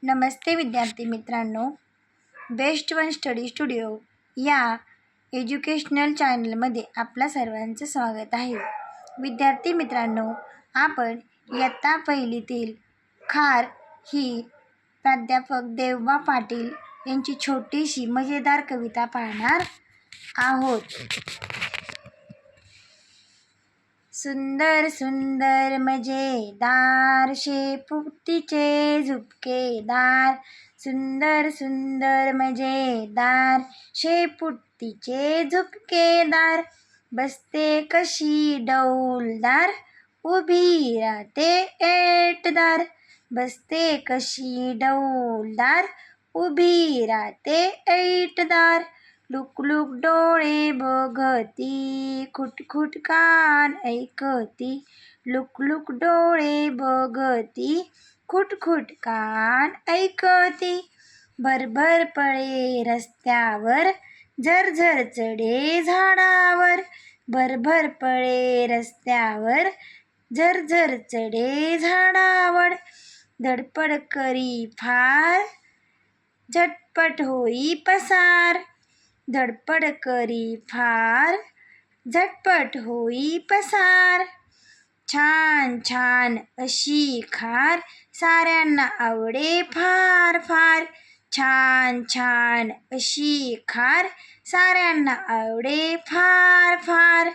नमस्ते विद्यार्थी मित्रांनो, best one study studio या एज्युकेशनल चॅनलमध्ये आपल्या सर्वांचं स्वागत आहे. विद्यार्थी मित्रांनो, आपण इयत्ता पहिलीतील खार ही प्राध्यापक देवबा पाटील यांची छोटीशी मजेदार कविता पाहणार आहोत. सुंदर सुंदर मजेदार शेपुटीचे झुपकेदार, सुंदर सुंदर मजेदार शेपुटीचे झुपकेदार. बसते कशी डौलदार, उभी राहते ऐटदार. बसते कशी डौलदार, उभी राहते ऐटदार. लुक लुक डोळे बघती, खुटखुट कान ऐकती. लुक लुक डोळे बघती, खुटखुट कान ऐकती. भरभर पळे रस्त्यावर, झरझर चढे झाडावर. भरभर पळे रस्त्यावर, झरझर चढे झाडावर. धडपड करी फार, झटपट होई पसार. धडपड करी फार, झटपट होई पसार. छान छान अशी खार, साऱ्यांना आवडे फार फार. छान छान अशी खार, साऱ्यांना आवडे फार फार.